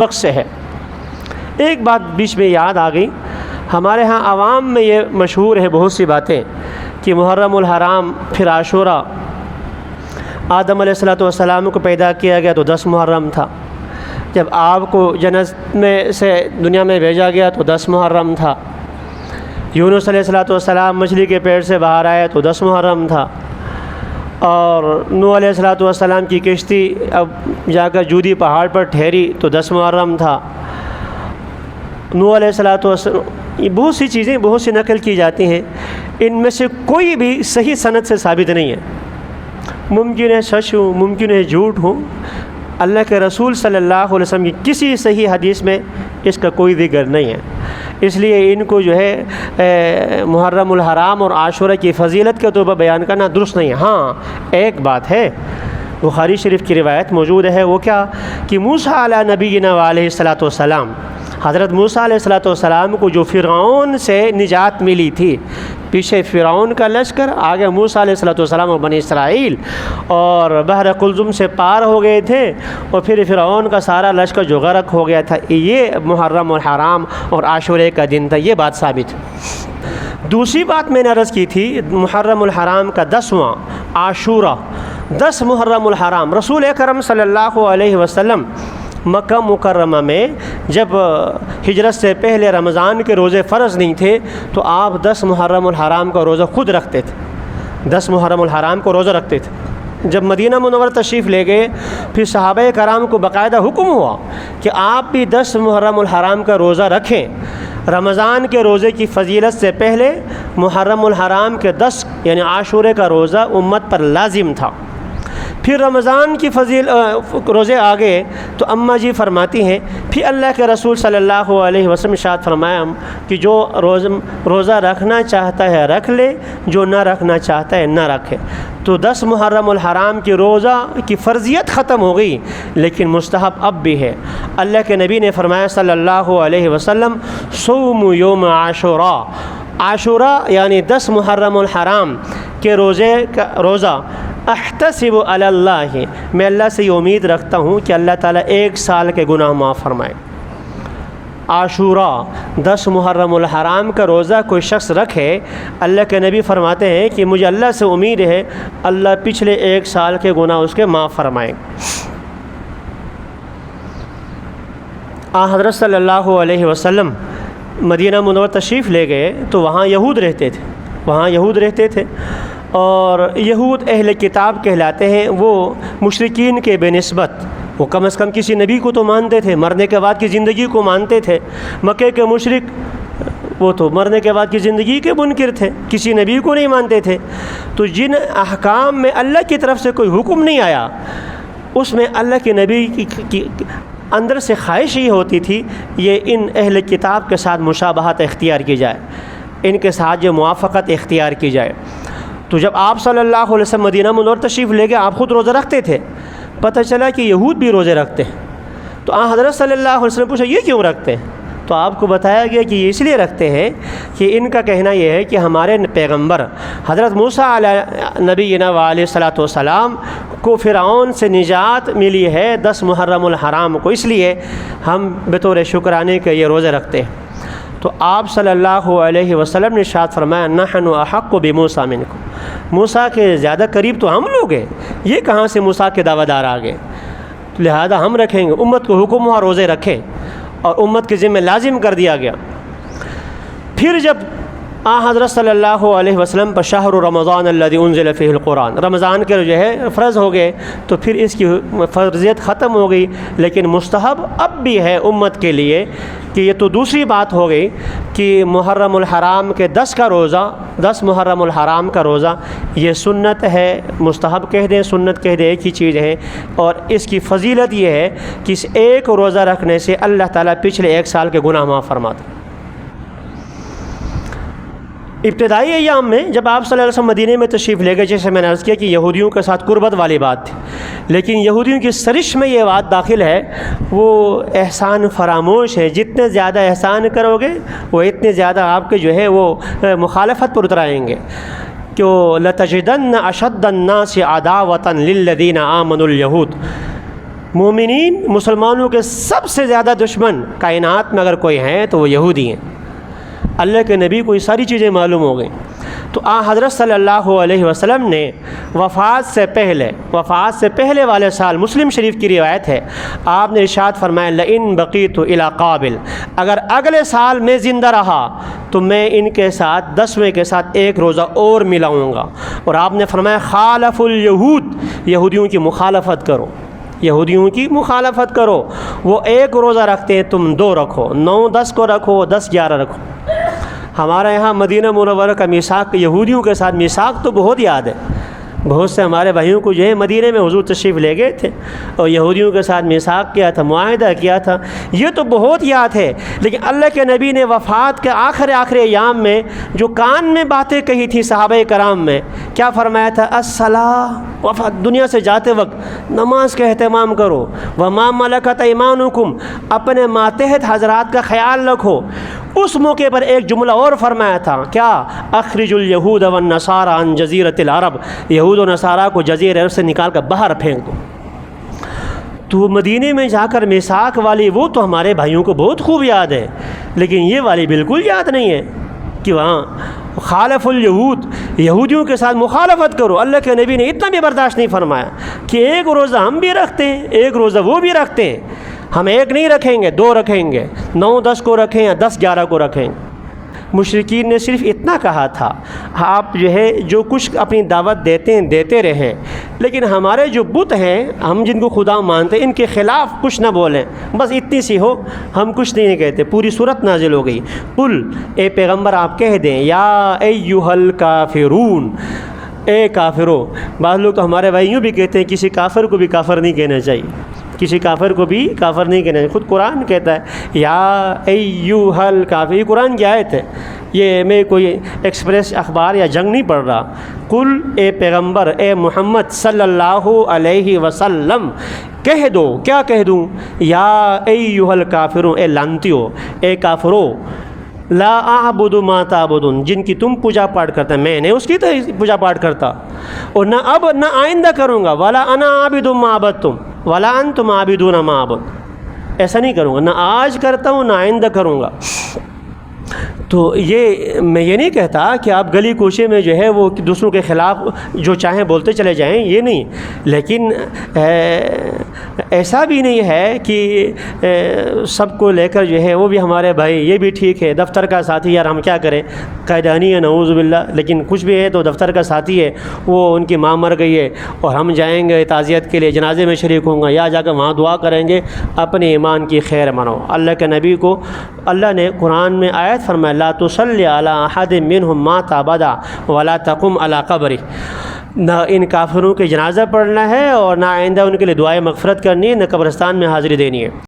وقت سے ہے۔ ایک بات بیچ میں یاد آ گئی، ہمارے ہاں عوام میں یہ مشہور ہے بہت سی باتیں کہ محرم الحرام، پھر عاشورہ، آدم علیہ السلام کو پیدا کیا گیا تو 10 محرم تھا، جب آپ کو جنت میں سے دنیا میں بھیجا گیا تو 10 محرم تھا، یونس علیہ السلام مچھلی کے پیٹ سے باہر آئے تو 10 محرم تھا، اور نوح علیہ السلام کی کشتی اب جا کر جودی پہاڑ پر ٹھہری تو 10 محرم تھا۔ نوح علیہ السلام، یہ بہت سی چیزیں بہت سی نقل کی جاتی ہیں، ان میں سے کوئی بھی صحیح سند سے ثابت نہیں ہے، ممکن ہے سچ ہوں، ممکن ہے جھوٹ ہوں۔ اللہ کے رسول صلی اللہ علیہ وسلم کی کسی صحیح حدیث میں اس کا کوئی ذکر نہیں ہے، اس لیے ان کو جو ہے محرم الحرام اور عاشورہ کی فضیلت کے طور پر بیان کرنا درست نہیں ہے۔ ہاں ایک بات ہے، بخاری شریف کی روایت موجود ہے، وہ کیا کہ موسیٰ علیہ نبینا علیہ السلام، حضرت موسیٰ علیہ السلام کو جو فرعون سے نجات ملی تھی، پیچھے فرعون کا لشکر، آگے موسیٰ علیہ السلام اور بنی اسرائیل، اور بحر قلزم سے پار ہو گئے تھے، اور پھر فرعون کا سارا لشکر جو غرق ہو گیا تھا، یہ محرم الحرام اور عاشورے کا دن تھا، یہ بات ثابت ہے۔ دوسری بات میں نے عرض کی تھی، محرم الحرام کا 10واں عاشورہ، 10 محرم الحرام، رسول اکرم صلی اللہ علیہ وسلم مکہ مکرمہ میں جب ہجرت سے پہلے رمضان کے روزے فرض نہیں تھے تو آپ 10 محرم الحرام کا روزہ خود رکھتے تھے، 10 محرم الحرام کو روزہ رکھتے تھے۔ جب مدینہ منورہ تشریف لے گئے، پھر صحابہ کرام کو باقاعدہ حکم ہوا کہ آپ بھی 10 محرم الحرام کا روزہ رکھیں۔ رمضان کے روزے کی فضیلت سے پہلے محرم الحرام کے 10 یعنی عاشورے کا روزہ امت پر لازم تھا۔ پھر رمضان کی روزے آگے تو اماں جی فرماتی ہیں، پھر اللہ کے رسول صلی اللہ علیہ وسلم ارشاد فرمایا کہ جو روزہ رکھنا چاہتا ہے رکھ لے، جو نہ رکھنا چاہتا ہے نہ رکھے۔ تو 10 محرم الحرام کی روزہ کی فرضیت ختم ہو گئی، لیکن مستحب اب بھی ہے۔ اللہ کے نبی نے فرمایا صلی اللہ علیہ وسلم، صوم یوم عاشورہ، عاشورہ یعنی 10 محرم الحرام کے روزہ احتسب علی اللہ، میں اللہ سے یہ امید رکھتا ہوں کہ اللہ تعالیٰ 1 سال کے گناہ معاف فرمائے۔ عاشورہ 10 محرم الحرام کا روزہ کوئی شخص رکھے، اللہ کے نبی فرماتے ہیں کہ مجھے اللہ سے امید ہے اللہ پچھلے 1 سال کے گناہ اس کے معاف فرمائیں۔ حضرت صلی اللہ علیہ وسلم مدینہ منورہ تشریف لے گئے تو وہاں یہود رہتے تھے، اور یہود اہل کتاب کہلاتے ہیں، وہ مشرکین کے بے نسبت، وہ کم از کم کسی نبی کو تو مانتے تھے، مرنے کے بعد کی زندگی کو مانتے تھے۔ مکے کے مشرک وہ تو مرنے کے بعد کی زندگی کے منکر تھے، کسی نبی کو نہیں مانتے تھے۔ تو جن احکام میں اللہ کی طرف سے کوئی حکم نہیں آیا، اس میں اللہ کے نبی کی اندر سے خواہش یہ ہوتی تھی یہ ان اہل کتاب کے ساتھ مشابہت اختیار کی جائے، ان کے ساتھ جو موافقت اختیار کی جائے۔ تو جب آپ صلی اللہ علیہ وسلم مدینہ منورہ تشریف لے گئے، آپ خود روزہ رکھتے تھے، پتہ چلا کہ یہود بھی روزے رکھتے ہیں۔ تو حضرت صلی اللہ علیہ وسلم پوچھا یہ کیوں رکھتے ہیں؟ تو آپ کو بتایا گیا کہ یہ اس لیے رکھتے ہیں کہ ان کا کہنا یہ ہے کہ ہمارے پیغمبر حضرت موسیٰ علیہ نبینا علیہ السلام کو فرعون سے نجات ملی ہے 10 محرم الحرام کو، اس لیے ہم بطور شکرانے کے یہ روزے رکھتے ہیں۔ تو آپ صلی اللہ علیہ وسلم نے ارشاد فرمایا، نحن احق بموسیٰ منکم، موسیٰ کے زیادہ قریب تو ہم لوگ ہیں، یہ کہاں سے موسیٰ کے دعویٰ دار آ گئے، لہذا ہم رکھیں گے۔ امت کو حکم ہوا روزے رکھیں، اور امت کے ذمہ لازم کر دیا گیا۔ پھر جب حضرت صلی اللہ علیہ وسلم پر شہر رمضان الذی انزل فیہ القرآن، رمضان کے جو ہے فرض ہو گئے، تو پھر اس کی فرضیت ختم ہو گئی، لیکن مستحب اب بھی ہے امت کے لیے کہ یہ تو دوسری بات ہو گئی کہ محرم الحرام کے 10 محرم الحرام کا روزہ یہ سنت ہے، مستحب کہہ دیں سنت کہہ دیں ایک ہی چیز ہے، اور اس کی فضیلت یہ ہے کہ اس ایک روزہ رکھنے سے اللہ تعالیٰ پچھلے 1 سال کے گناہ معاف فرماتا ہے۔ ابتدائی ایام میں جب آپ صلی اللہ علیہ وسلم مدینے میں تشریف لے گئے، جیسے میں نے عرض کیا کہ یہودیوں کے ساتھ قربت والی بات تھی، لیکن یہودیوں کی سرش میں یہ بات داخل ہے، وہ احسان فراموش ہے، جتنے زیادہ احسان کرو گے وہ اتنے زیادہ آپ کے جو ہے وہ مخالفت پر اترائیں گے۔ کہ لَتَجِدَنَّ أَشَدَّ النَّاسِ عَدَاوَةً لِلَّذِينَ آمَنُوا الْيَهُودَ، مومنین مسلمانوں کے سب سے زیادہ دشمن کائنات میں اگر کوئی ہیں تو وہ یہودی ہیں۔ اللہ کے نبی کو یہ ساری چیزیں معلوم ہو گئیں، تو حضرت صلی اللہ علیہ وسلم نے وفات سے پہلے والے سال، مسلم شریف کی روایت ہے، آپ نے ارشاد فرمایا لئن بقیت الی قابل، اگر اگلے سال میں زندہ رہا تو میں ان کے ساتھ 10ویں کے ساتھ ایک روزہ اور ملاؤں گا۔ اور آپ نے فرمایا خالف الیہود، یہودیوں کی مخالفت کرو، یہودیوں کی مخالفت کرو، وہ ایک روزہ رکھتے ہیں تم 2 رکھو، 9-10 کو رکھو، 10-11 رکھو۔ ہمارے یہاں مدینہ منورہ کا میثاق یہودیوں کے ساتھ میثاق تو بہت یاد ہے، بہت سے ہمارے بھائیوں کو جو ہے مدینہ میں حضور تشریف لے گئے تھے اور یہودیوں کے ساتھ میثاق کیا تھا، معاہدہ کیا تھا، یہ تو بہت یاد ہے۔ لیکن اللہ کے نبی نے وفات کے آخری ایام میں جو کان میں باتیں کہی تھی صحابہ کرام میں، کیا فرمایا تھا؟ الصلاۃ، وفات دنیا سے جاتے وقت نماز کا اہتمام کرو، وما ملکت ایمانکم، اپنے ماتحت حضرات کا خیال رکھو۔ اس موقع پر ایک جملہ اور فرمایا تھا، کیا؟ اخرج الیہود والنصارى عن جزیرۃ العرب، یہود و نصارہ کو جزیرہ عرب سے نکال کر باہر پھینک دو۔ تو مدینے میں جا کر میثاق والی وہ تو ہمارے بھائیوں کو بہت خوب یاد ہے، لیکن یہ والی بالکل یاد نہیں ہے کہ وہاں خالف الیہود، یہودیوں کے ساتھ مخالفت کرو۔ اللہ کے نبی نے اتنا بھی برداشت نہیں فرمایا کہ ایک روزہ ہم بھی رکھتے ہیں، ایک روزہ وہ بھی رکھتے ہیں، ہم ایک نہیں رکھیں گے، 2 رکھیں گے، 9-10 کو رکھیں یا 10-11 کو رکھیں۔ مشرکین نے صرف اتنا کہا تھا، آپ جو ہے جو کچھ اپنی دعوت دیتے رہیں، لیکن ہمارے جو بت ہیں، ہم جن کو خدا مانتے ہیں، ان کے خلاف کچھ نہ بولیں، بس اتنی سی ہو، ہم کچھ نہیں کہتے۔ پوری صورت نازل ہو گئی، قل، اے پیغمبر آپ کہہ دیں، یا ایھا الکافرون، اے کافرو۔ بعض لوگ تو ہمارے بھائی یوں بھی کہتے ہیں کسی کافر کو بھی کافر نہیں کہنا چاہیے، کسی کافر کو بھی کافر نہیں کہنا چاہیے، خود قرآن کہتا ہے یا ایھا الکافر، یہ قرآن کی آیت ہے، یہ میں کوئی ایکسپریس اخبار یا جنگ نہیں پڑھ رہا۔ قل، اے پیغمبر، اے محمد صلی اللہ علیہ وسلم، کہہ دو، کیا کہہ دوں؟ یا ایھا الکافرون، اے لانتیو، اے کافرو، لا اعبد ما تعبدون، جن کی تم پوجا پاٹ کرتے ہیں میں نے اس کی تو پوجا پاٹ کرتا، اور نہ اب نہ آئندہ کروں گا، ولا انا عابد ما عبدتم ولا انتم عابدون ما اعبد، ایسا نہیں کروں گا، نہ آج کرتا ہوں نہ آئندہ کروں گا۔ تو یہ میں یہ نہیں کہتا کہ آپ گلی کوچے میں جو ہے وہ دوسروں کے خلاف جو چاہیں بولتے چلے جائیں، یہ نہیں، لیکن ایسا بھی نہیں ہے کہ سب کو لے کر جو ہے وہ بھی ہمارے بھائی، یہ بھی ٹھیک ہے، دفتر کا ساتھی، یار ہم کیا کریں، قیدانی ہے نعوذ باللہ، لیکن کچھ بھی ہے تو دفتر کا ساتھی ہے، وہ ان کی ماں مر گئی ہے اور ہم جائیں گے تعزیت کے لیے، جنازے میں شریک ہوں گا، یا جا کر وہاں دعا کریں گے، اپنے ایمان کی خیر منو۔ اللہ کے نبی کو اللہ نے قرآن میں آیت فرمایا لا تصلی علی احد منہم مات ابدا ولا تقم علی قبرہ، نہ ان کافروں کے جنازہ پڑھنا ہے اور نہ آئندہ ان کے لیے دعائے مغفرت کرنی ہے، نہ قبرستان میں حاضری دینی ہے۔